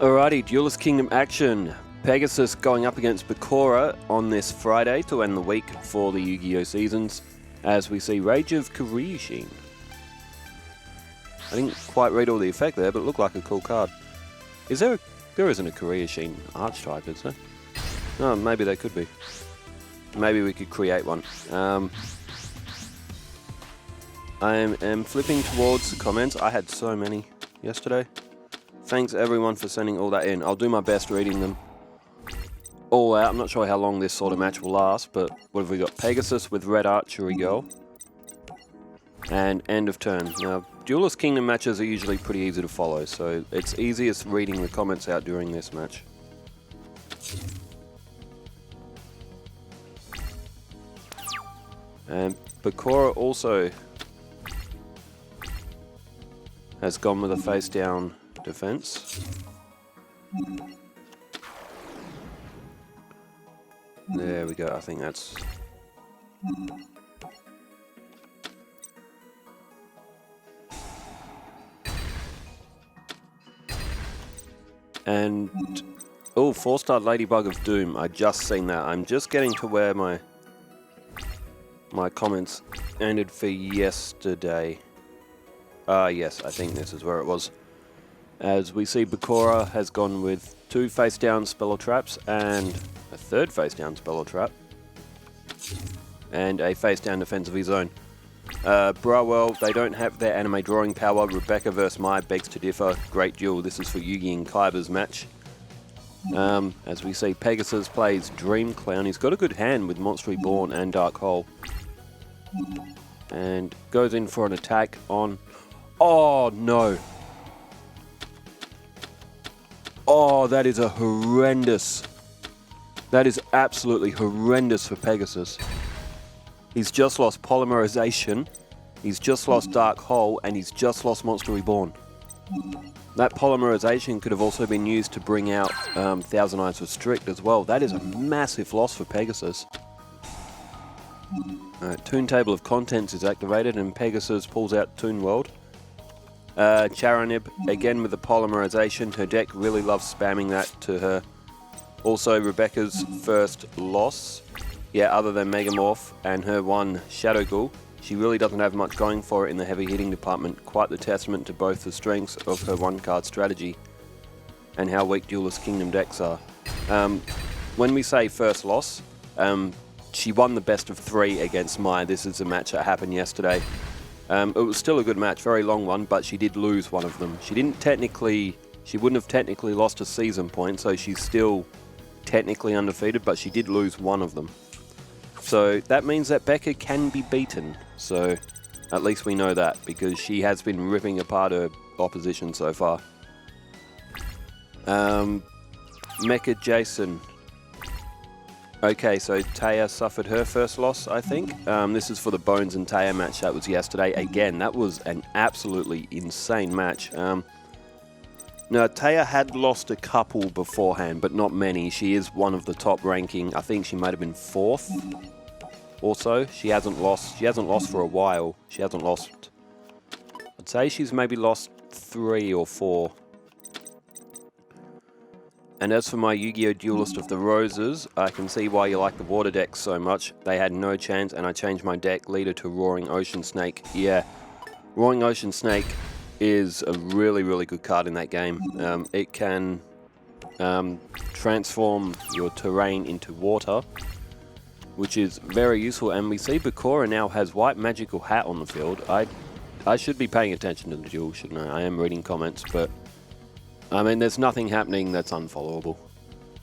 Alrighty, Duelist Kingdom action. Pegasus going up against Bakura on this Friday to end the week for the Yu-Gi-Oh seasons, as we see Rage of Kureishin. I didn't quite read all the effect there, but it looked like a cool card. There isn't a Kureishin archetype, is there? No, maybe there could be. Maybe we could create one. I am flipping towards the comments. I had so many yesterday. Thanks everyone for sending all that in. I'll do my best reading them all out. I'm not sure how long this sort of match will last, but what have we got? Pegasus with red archery go. And end of turn. Now, Duelist Kingdom matches are usually pretty easy to follow, so it's easiest reading the comments out during this match. And Bakura also has gone with a face down defense. There we go, I think that's... And... oh, 4-star Ladybug of Doom. I just seen that. I'm just getting to where my comments ended for yesterday. Yes, I think this is where it was. As we see, Bakura has gone with 2 face-down Spell Traps and a 3rd face-down Spell Trap. And a face-down defense of his own. Well, they don't have their anime drawing power. Rebecca vs. Mai begs to differ. Great duel. This is for Yugi and Kaiba's match. As we see, Pegasus plays Dream Clown. He's got a good hand with Monster Reborn and Dark Hole. And goes in for an attack on... oh, no. Oh, that is a horrendous... that is absolutely horrendous for Pegasus. He's just lost Polymerization, he's just lost Dark Hole, and he's just lost Monster Reborn. That Polymerization could have also been used to bring out Thousand Eyes Restrict as well. That is a massive loss for Pegasus. Toon Table of Contents is activated, and Pegasus pulls out Toon World. Charanib, again with the Polymerization. Her deck really loves spamming that to her. Also, Rebecca's first loss. Yeah, other than Megamorph and her one Shadow Ghoul, she really doesn't have much going for it in the heavy hitting department. Quite the testament to both the strengths of her one-card strategy and how weak Duelist Kingdom decks are. When we say first loss, she won the best of 3 against Mai. This is a match that happened yesterday. It was still a good match, very long one, but she did lose one of them. She wouldn't have technically lost a season point, so she's still technically undefeated, but she did lose one of them. So that means that Becca can be beaten. So at least we know that, because she has been ripping apart her opposition so far. Mecha Jason. Okay, so Taya suffered her first loss, I think. This is for the Bones and Taya match that was yesterday. Again, that was an absolutely insane match. Now, Taya had lost a couple beforehand, but not many. She is one of the top ranking. I think she might have been 4th or so. She hasn't lost for a while. She hasn't lost... I'd say she's maybe lost 3 or 4. And as for my Yu-Gi-Oh! Duelist of the Roses, I can see why you like the water decks so much. They had no chance, and I changed my deck leader to Roaring Ocean Snake. Yeah, Roaring Ocean Snake is a really, really good card in that game. It can transform your terrain into water, which is very useful. And we see Bakura now has White Magical Hat on the field. I should be paying attention to the duel, shouldn't I? I am reading comments, but... I mean, there's nothing happening that's unfollowable.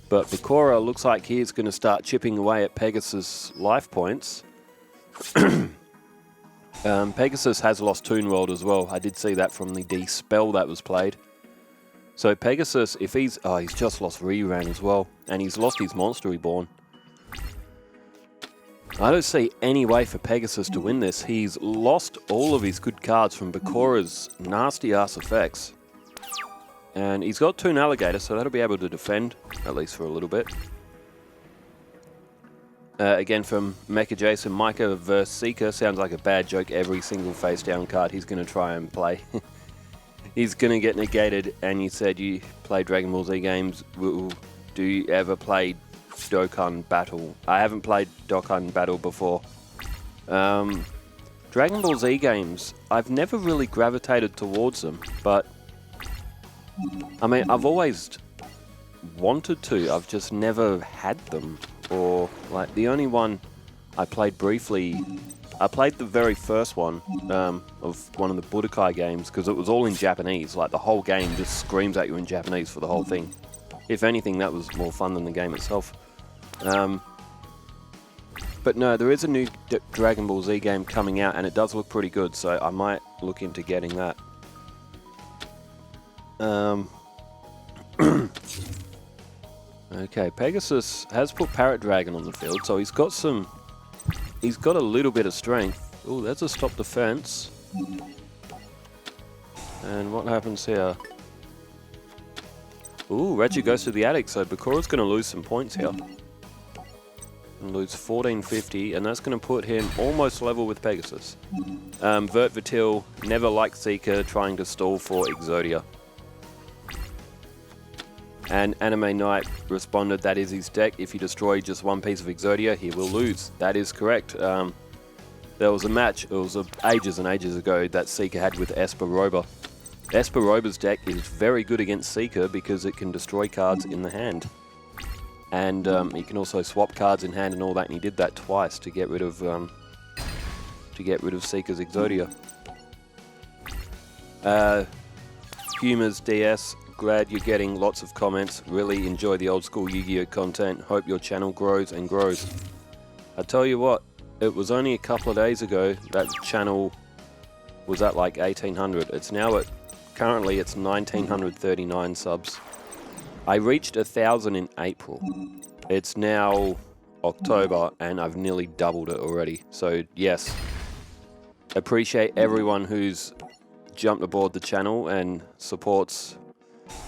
But Bakura looks like he's going to start chipping away at Pegasus' life points. Pegasus has lost Toon World as well. I did see that from the D-Spell that was played. So Pegasus, if he's... oh, he's just lost Reran as well. And he's lost his Monster Reborn. I don't see any way for Pegasus to win this. He's lost all of his good cards from Bakura's nasty-ass effects. And he's got Toon Alligator, so that'll be able to defend, at least for a little bit. Again from Mecha Jason, Micah vs Seeker sounds like a bad joke. Every single face down card he's going to try and play. He's gonna get negated, and you said you play Dragon Ball Z games. Do you ever play Dokkan Battle? I haven't played Dokkan Battle before. Dragon Ball Z games, I've never really gravitated towards them, but I mean, I've always wanted to. I've just never had them. Or like the only one I played briefly, I played the very first one of one of the Budokai games because it was all in Japanese. Like the whole game just screams at you in Japanese for the whole thing. If anything, that was more fun than the game itself. But no, there is a new Dragon Ball Z game coming out, and it does look pretty good, so I might look into getting that. Okay, Pegasus has put Parrot Dragon on the field, so he's got a little bit of strength. Oh, that's a stop defense. And what happens here? Ooh, Reggie goes to the attic, so Bakura's going to lose some points here. And lose 1450, and that's going to put him almost level with Pegasus. Vert Vitil never liked Seeker trying to stall for Exodia. And Anime Knight responded, that is his deck. If you destroy just one piece of Exodia, he will lose. That is correct. There was a match, it was ages and ages ago, that Seeker had with Esperoba. Esperoba's deck is very good against Seeker because it can destroy cards in the hand. And he can also swap cards in hand and all that, and he did that twice to get rid of Seeker's Exodia. Humors DS, glad you're getting lots of comments. Really enjoy the old school Yu-Gi-Oh content. Hope your channel grows and grows. I tell you what, it was only a couple of days ago that channel was at like 1800. It's now at, currently it's 1939 subs. I reached 1,000 in April. It's now October and I've nearly doubled it already. So yes, appreciate everyone who's jumped aboard the channel and supports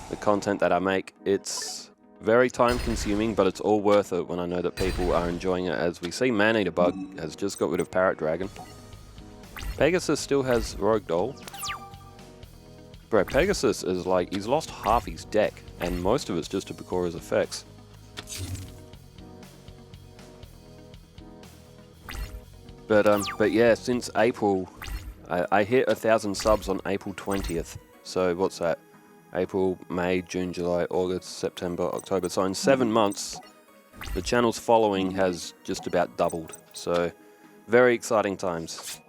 the content that I make. It's very time consuming, but it's all worth it when I know that people are enjoying it. As we see, Maneater Bug has just got rid of Parrot Dragon. Pegasus still has Rogue Doll. Bro, Pegasus is like, he's lost half his deck, and most of it's just to Bakura's effects. But yeah, since April, I hit 1,000 subs on April 20th. So what's that? April, May, June, July, August, September, October. So in 7 months, the channel's following has just about doubled. So very exciting times.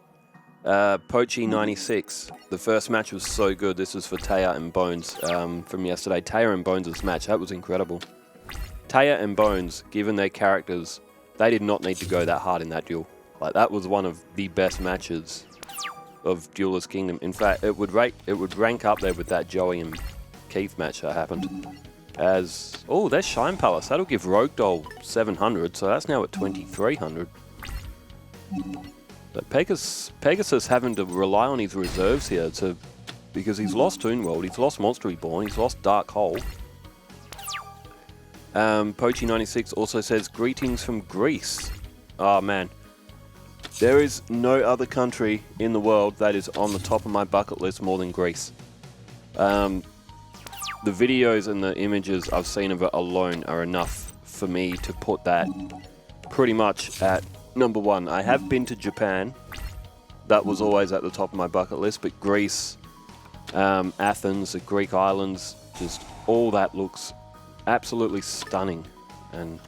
Pochi96. The first match was so good. This was for Taya and Bones from yesterday. Taya and Bones' match, that was incredible. Taya and Bones, given their characters, they did not need to go that hard in that duel. Like, that was one of the best matches of Duelist Kingdom. In fact, it would rank up there with that Joey and Keith match that happened. As, oh, there's Shine Palace. That'll give Rogue Doll 700, so that's now at 2,300. But Pegasus having to rely on his reserves here because he's lost Toon World, he's lost Monster Reborn, he's lost Dark Hole. Pochi96 also says, greetings from Greece. Oh man, there is no other country in the world that is on the top of my bucket list more than Greece. The videos and the images I've seen of it alone are enough for me to put that pretty much at number one. I have been to Japan. That was always at the top of my bucket list, but Greece, Athens, the Greek islands, just all that looks absolutely stunning. And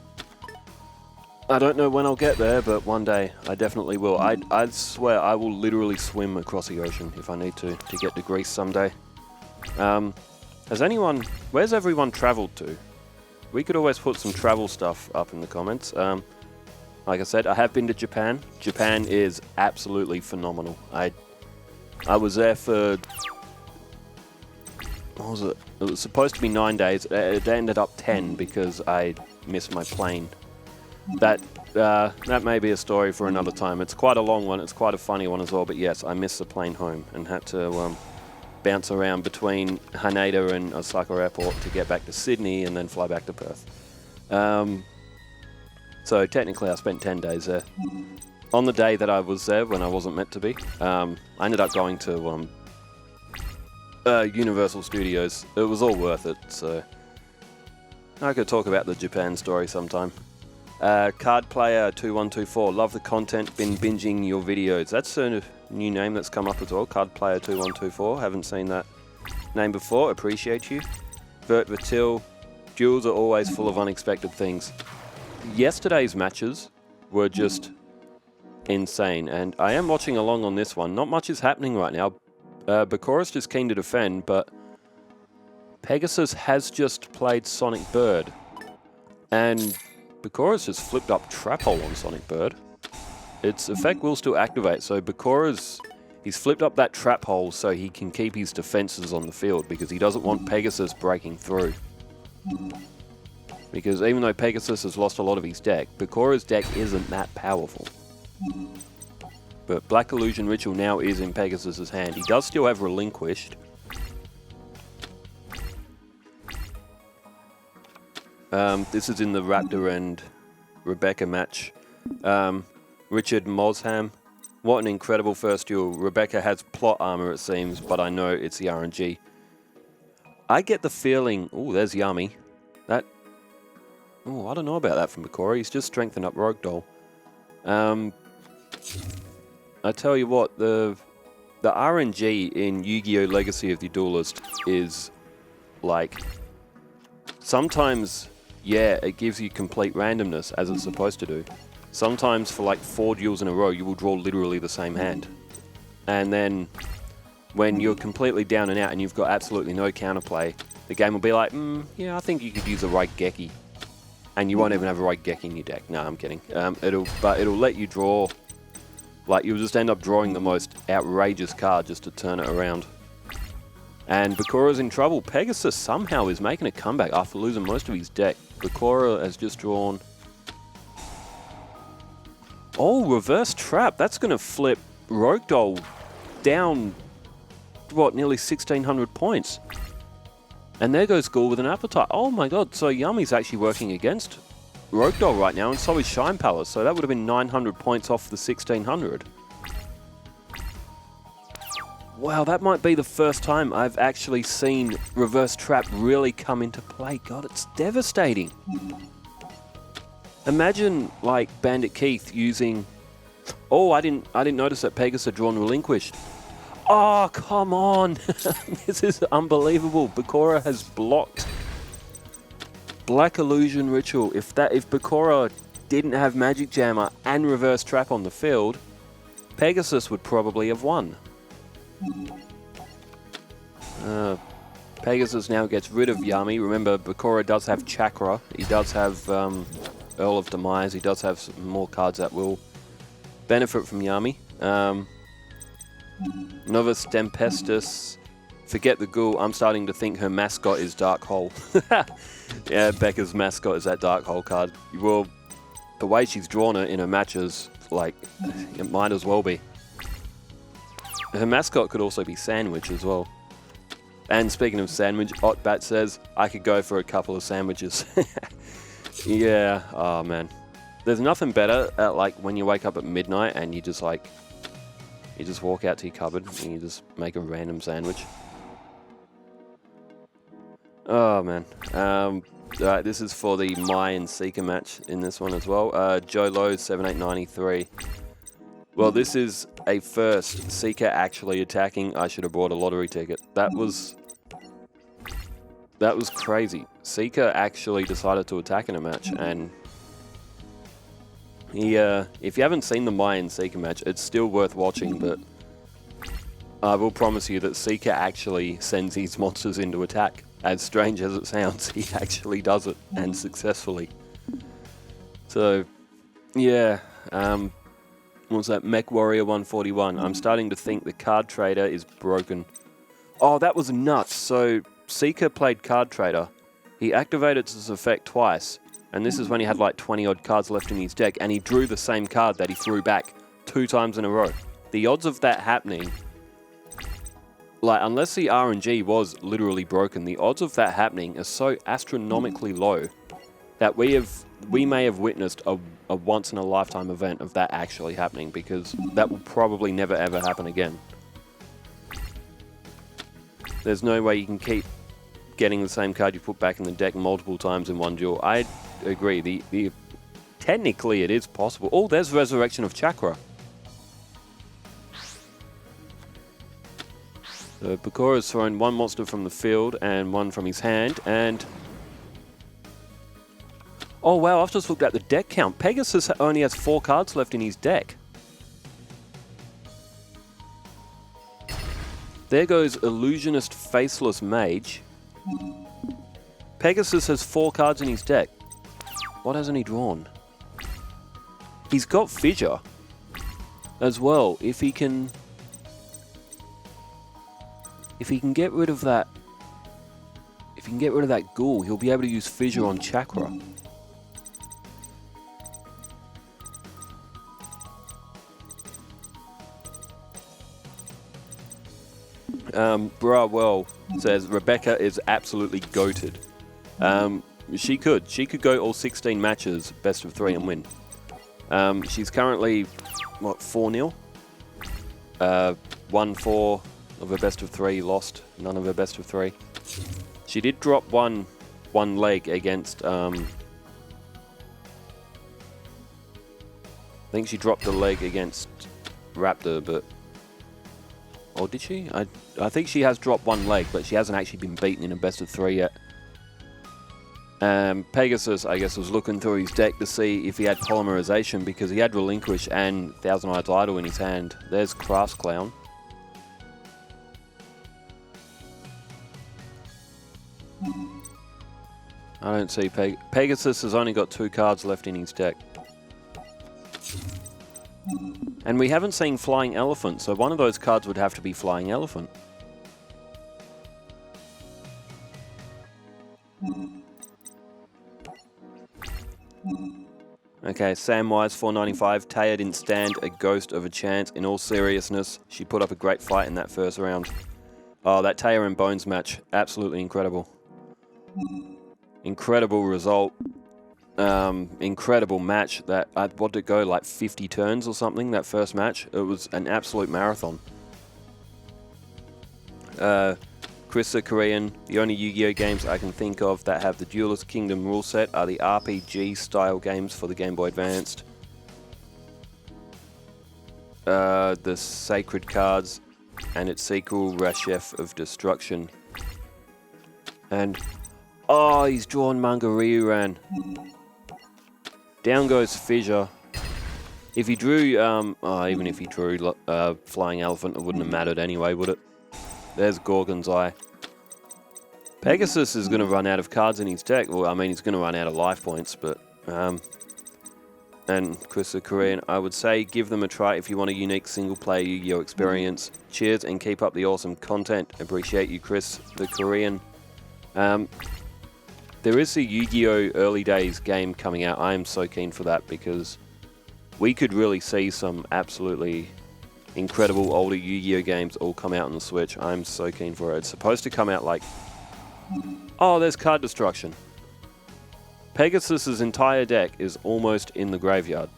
I don't know when I'll get there, but one day I definitely will. I swear I will literally swim across the ocean if I need to get to Greece someday. Where's everyone traveled to? We could always put some travel stuff up in the comments. Like I said, I have been to Japan. Japan is absolutely phenomenal. I was there for, what was it? It was supposed to be 9 days. It ended up 10 because I missed my plane. That may be a story for another time. It's quite a long one. It's quite a funny one as well. But yes, I missed the plane home and had to bounce around between Haneda and Osaka Airport to get back to Sydney and then fly back to Perth. So technically I spent 10 days there. On the day that I was there when I wasn't meant to be, I ended up going to Universal Studios. It was all worth it, so I could talk about the Japan story sometime. Card Player 2124, love the content, been binging your videos. That's a new name that's come up as well, Card Player 2124. Haven't seen that name before, appreciate you. Vert Vatil, duels are always full of unexpected things. Yesterday's matches were just insane, and I am watching along on this one. Not much is happening right now. Bakura's just keen to defend, but Pegasus has just played Sonic Bird, and Bakura's just flipped up Trap Hole on Sonic Bird. Its effect will still activate, so he's flipped up that Trap Hole so he can keep his defenses on the field, because he doesn't want Pegasus breaking through. Because even though Pegasus has lost a lot of his deck, Bakura's deck isn't that powerful. But Black Illusion Ritual now is in Pegasus's hand. He does still have Relinquished. This is in the Raptor and Rebecca match. Richard Mosham. What an incredible first duel. Rebecca has plot armor, it seems, but I know it's the RNG. I get the feeling... Oh, there's Yami. Oh, I don't know about that from Bakura. He's just strengthened up Rogue Doll. I tell you what, the RNG in Yu-Gi-Oh! Legacy of the Duelist is like... Sometimes, yeah, it gives you complete randomness, as it's supposed to do. Sometimes for like 4 duels in a row, you will draw literally the same hand. And then, when you're completely down and out and you've got absolutely no counterplay, the game will be like, yeah, I think you could use a Raigeki. And you won't even have a Raigeki in your deck. No, I'm kidding. But it'll let you draw... Like, you'll just end up drawing the most outrageous card just to turn it around. And Bakura's in trouble. Pegasus somehow is making a comeback after losing most of his deck. Bakura has just drawn... Oh, Reverse Trap. That's going to flip Rogue Doll down, what, nearly 1,600 points. And there goes Ghoul with an Appetite. Oh my god, so Yami's actually working against Rogue Doll right now, and so is Shine Palace. So that would have been 900 points off the 1,600. Wow, that might be the first time I've actually seen Reverse Trap really come into play. God, it's devastating. Imagine, like, Bandit Keith using... Oh, I didn't notice that Pegasus had drawn Relinquished. Oh, come on. This is unbelievable. Bakura has blocked Black Illusion Ritual. If Bakura didn't have Magic Jammer and Reverse Trap on the field, Pegasus would probably have won. Pegasus now gets rid of Yami. Remember, Bakura does have Chakra. He does have Earl of Demise. He does have some more cards that will benefit from Yami. Novus Tempestus. Forget the Ghoul. I'm starting to think her mascot is Dark Hole. Yeah, Becca's mascot is that Dark Hole card. Well, the way she's drawn it in her matches, like, it might as well be. Her mascot could also be Sandwich as well. And speaking of sandwich, Otbat says, I could go for a couple of sandwiches. Yeah, oh man. There's nothing better at, like, when you wake up at midnight and you just, like, you just walk out to your cupboard and you just make a random sandwich. Oh man. Alright, this is for the Mai and Seeker match in this one as well. Joe Lowe, 7893. Well, this is a first. Seeker actually attacking. I should have bought a lottery ticket. That was crazy. Seeker actually decided to attack in a match, and he, if you haven't seen the Mai and Seeker match, it's still worth watching, but I will promise you that Seeker actually sends his monsters into attack. As strange as it sounds, he actually does it, and successfully. So, yeah, what's that? Mech Warrior 141. I'm starting to think the Card Trader is broken. Oh, that was nuts. So, Seeker played Card Trader. He activated his effect twice, and this is when he had like 20 odd cards left in his deck, and he drew the same card that he threw back 2 times in a row. The odds of that happening, like, unless the RNG was literally broken, the odds of that happening are so astronomically low that we may have witnessed a once-in-a-lifetime event of that actually happening, because that will probably never ever happen again. There's no way you can keep getting the same card you put back in the deck multiple times in one duel. I agree. Technically, it is possible. Oh, there's Resurrection of Chakra. So Bakura's thrown one monster from the field and one from his hand, and... Oh wow, I've just looked at the deck count. Pegasus only has 4 cards left in his deck. There goes Illusionist Faceless Mage. Pegasus has 4 cards in his deck. What hasn't he drawn? He's got Fissure as well. If he can get rid of that, ghoul, he'll be able to use Fissure on Chakra. Brawell says Rebecca is absolutely goated. She could go all 16 matches best of 3 and win. She's currently what, 4-0? 1-4 of her best of 3, lost none of her best of 3. She did drop one leg against I think she dropped a leg against Raptor, but... Or did she? I think she has dropped 1 leg, but she hasn't actually been beaten in a best of 3 yet. Pegasus, I guess, was looking through his deck to see if he had Polymerization, because he had Relinquish and Thousand Eyes Idol in his hand. There's Crass Clown. I don't see Pegasus has only got 2 cards left in his deck. And we haven't seen Flying Elephant, so one of those cards would have to be Flying Elephant. Okay, Samwise 495. Taya didn't stand a ghost of a chance. In all seriousness, she put up a great fight in that first round. Oh, that Taya and Bones match, absolutely incredible. Incredible result. Incredible match. That what did it go, like 50 turns or something, that first match? It was an absolute marathon. Chris the Korean, the only Yu-Gi-Oh games I can think of that have the Duelist Kingdom rule set are the RPG style games for the Game Boy Advanced. The Sacred Cards and its sequel, Rashef of Destruction. And oh, he's drawn Mangaryuran. Down goes Fissure. If he drew, even if he drew Flying Elephant, it wouldn't have mattered anyway, would it? There's Gorgon's Eye. Pegasus is going to run out of cards in his deck. Well, I mean, he's going to run out of life points, but... and Chris the Korean, I would say give them a try if you want a unique single-player Yu-Gi-Oh experience. Cheers and keep up the awesome content. Appreciate you, Chris the Korean. There is a Yu-Gi-Oh! Early Days game coming out. I am so keen for that because we could really see some absolutely incredible older Yu-Gi-Oh! Games all come out on the Switch. I'm so keen for it. It's supposed to come out like... Oh, there's card destruction. Pegasus's entire deck is almost in the graveyard.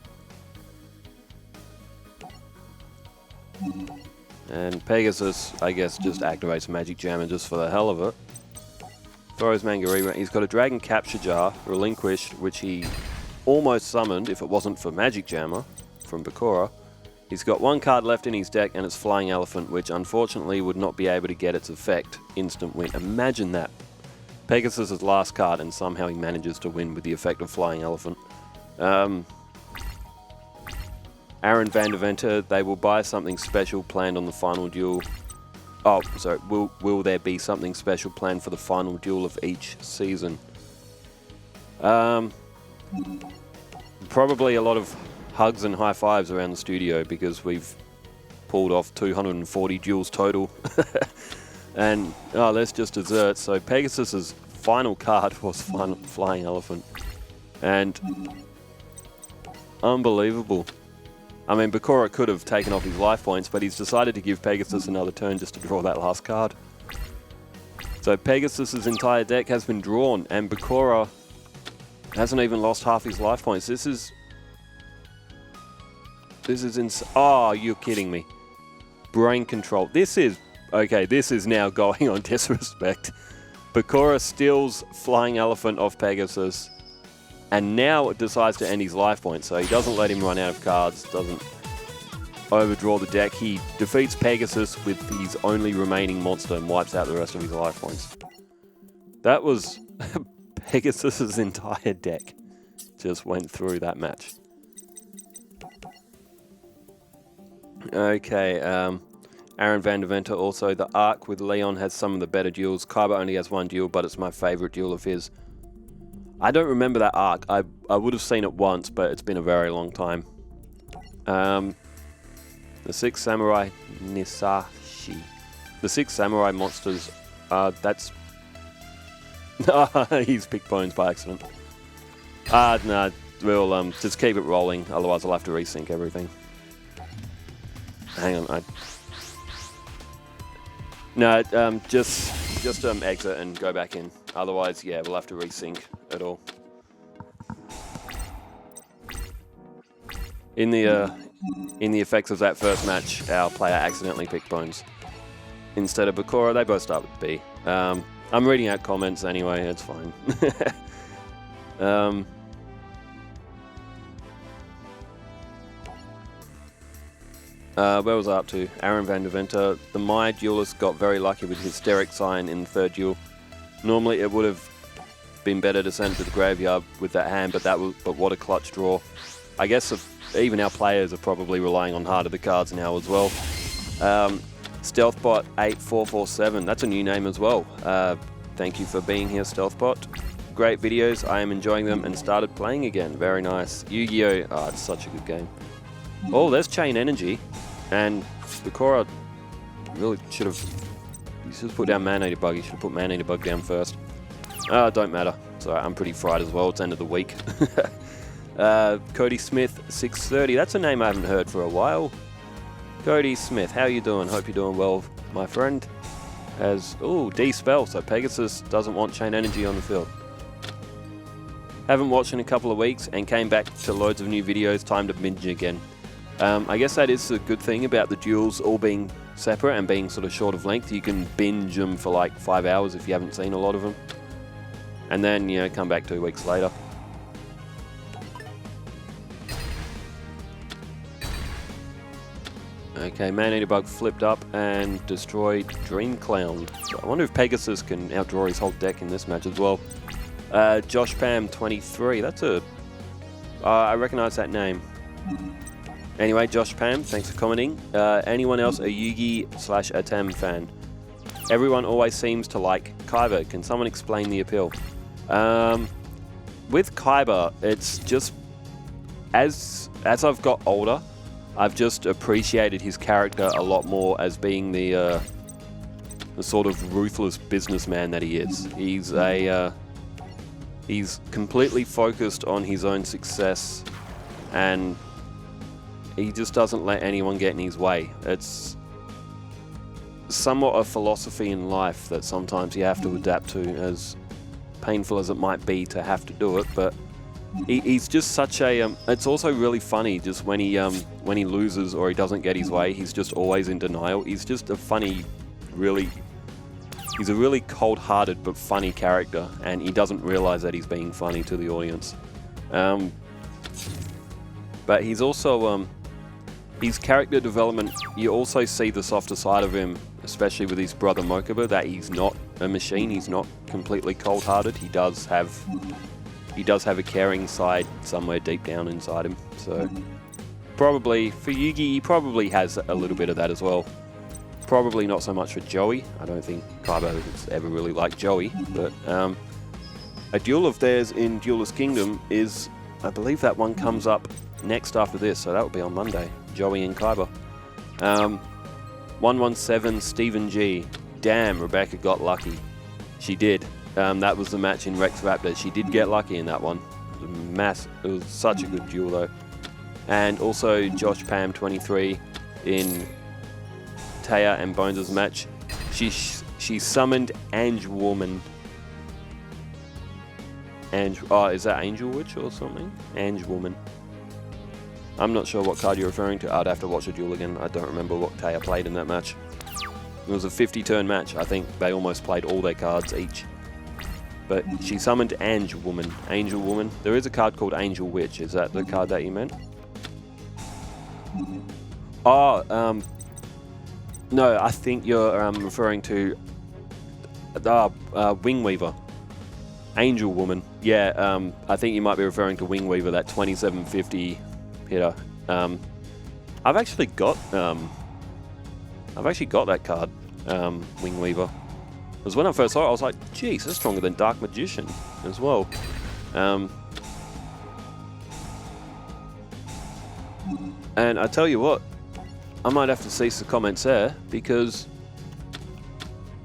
And Pegasus, I guess, just activates Magic Jammer just for the hell of it. Throws Mangaryuran. He's got a Dragon Capture Jar, Relinquished, which he almost summoned if it wasn't for Magic Jammer from Bakura. He's got 1 card left in his deck, and it's Flying Elephant, which unfortunately would not be able to get its effect. Instant win. Imagine that. Pegasus' last card, and somehow he manages to win with the effect of Flying Elephant. Aaron Van der Venter, they will buy something special planned on the final duel. Oh, sorry. Will there be something special planned for the final duel of each season? Probably a lot of hugs and high fives around the studio because we've pulled off 240 duels total. And that's just dessert. So Pegasus's final card was Flying Elephant. And unbelievable. I mean, Bakura could have taken off his life points, but he's decided to give Pegasus another turn just to draw that last card. So Pegasus's entire deck has been drawn, and Bakura hasn't even lost half his life points. This is insane. Oh, you're kidding me. Brain control. This is Okay, this is now going on disrespect. Bakura steals Flying Elephant off Pegasus, and now it decides to end his life point, so he doesn't let him run out of cards, doesn't overdraw the deck. He defeats Pegasus with his only remaining monster and wipes out the rest of his life points. That was Pegasus's entire deck just went through that match. Okay, Aaron Van Deventer also. The Arc with Leon has some of the better duels. Kaiba only has one duel, but it's my favorite duel of his. I don't remember that Arc. I would have seen it once, but it's been a very long time. The Six Samurai Nisashi. The Six Samurai monsters, that's... He's picked bones by accident. No, we'll just keep it rolling, otherwise I'll have to resync everything. Hang on, No, just exit and go back in. Otherwise, yeah, we'll have to resync it all. In the effects of that first match, our player accidentally picked bones instead of Bakura. They both start with B. I'm reading out comments anyway. It's fine. Where was I up to? Aaron Van Deventer. The Mai duelist got very lucky with Hysteric Sign in the third duel. Normally it would have been better to send it to the graveyard with that hand, but what a clutch draw. I guess even our players are probably relying on harder the cards now as well. Stealthbot 8447. That's a new name as well. Thank you for being here, Stealthbot. Great videos. I am enjoying them and started playing again. Very nice. Yu-Gi-Oh! Oh, it's such a good game. Oh, there's Chain Energy. And Bakura really should have... You should have put down Man-Eater Bug. You should have put Man-Eater Bug down first. Don't matter. Sorry, I'm pretty fried as well. It's end of the week. Cody Smith 630. That's a name I haven't heard for a while. Cody Smith, how you doing? Hope you're doing well, my friend. D-Spell, so Pegasus doesn't want Chain Energy on the field. Haven't watched in a couple of weeks and came back to loads of new videos. Time to binge again. I guess that is a good thing about the duels all being separate and being sort of short of length. You can binge them for like 5 hours if you haven't seen a lot of them. And then, you know, come back 2 weeks later. Okay, Man-Eater Bug flipped up and destroyed Dream Clown. So I wonder if Pegasus can outdraw his whole deck in this match as well. Josh Pam 23. That's a... I recognise that name. Anyway, Josh Pam, thanks for commenting. Anyone else a Yugi/Atem fan? Everyone always seems to like Kaiba. Can someone explain the appeal? With Kaiba, it's just... As I've got older, I've just appreciated his character a lot more as being the sort of ruthless businessman that he is. He's completely focused on his own success, and he just doesn't let anyone get in his way. It's somewhat a philosophy in life that sometimes you have to adapt to, as painful as it might be to have to do it, but he's just such a... it's also really funny just when he loses or he doesn't get his way, he's just always in denial. He's just a funny, he's a really cold-hearted but funny character, and he doesn't realize that he's being funny to the audience. But he's also... his character development, you also see the softer side of him, especially with his brother Mokuba, that he's not a machine, he's not completely cold-hearted. He does have a caring side somewhere deep down inside him. So probably for Yugi, he probably has a little bit of that as well. Probably not so much for Joey. I don't think Kaiba has ever really liked Joey, but a duel of theirs in Duelist Kingdom is, I believe that one comes up next after this, so that will be on Monday. Joey and Kaiba. 117 Stephen G. Damn, Rebecca got lucky. She did. That was the match in Rex Raptor. She did get lucky in that one. It was such a good duel though. And also Josh Pam 23 in Taya and Bones' match. She summoned Angel Woman. Is that Angel Witch or something? Angel Woman. I'm not sure what card you're referring to. I'd have to watch the duel again. I don't remember what Taya played in that match. It was a 50-turn match. I think they almost played all their cards each. But she summoned Angel Woman. Angel Woman. There is a card called Angel Witch. Is that the card that you meant? Oh, no, I think you're referring to Wing Weaver. Angel Woman. Yeah, I think you might be referring to Wing Weaver, that 2750 hitter. I've actually got that card, Wing Weaver. Because when I first saw it, I was like, geez, that's stronger than Dark Magician as well. And I tell you what, I might have to cease the comments there, because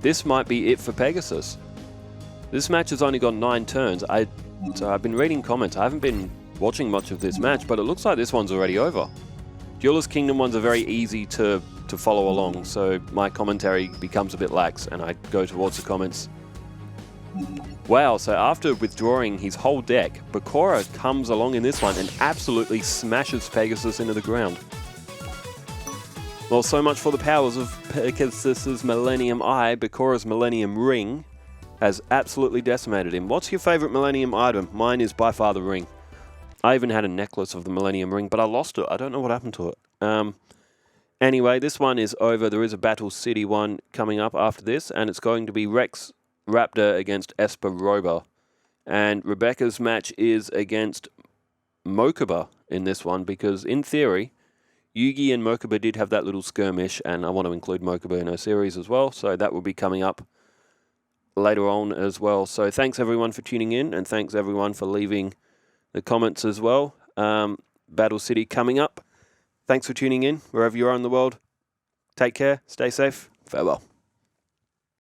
this might be it for Pegasus. This match has only got 9 turns. So I've been reading comments. I haven't been watching much of this match, but it looks like this one's already over. Duelist Kingdom ones are very easy to follow along, so my commentary becomes a bit lax and I go towards the comments. Wow, so after withdrawing his whole deck, Bakura comes along in this one and absolutely smashes Pegasus into the ground. Well, so much for the powers of Pegasus's Millenium Eye. Bakura's Millenium Ring has absolutely decimated him. What's your favourite Millenium item? Mine is by far the ring. I even had a necklace of the Millenium Ring, but I lost it. I don't know what happened to it. Anyway, this one is over. There is a Battle City one coming up after this, and it's going to be Rex Raptor against Esper Roba. And Rebecca's match is against Mokuba in this one, because in theory, Yugi and Mokuba did have that little skirmish, and I want to include Mokuba in her series as well, so that will be coming up later on as well. So thanks everyone for tuning in, and thanks everyone for leaving the comments as well. Battle City coming up. Thanks for tuning in, wherever you are in the world. Take care, stay safe, farewell.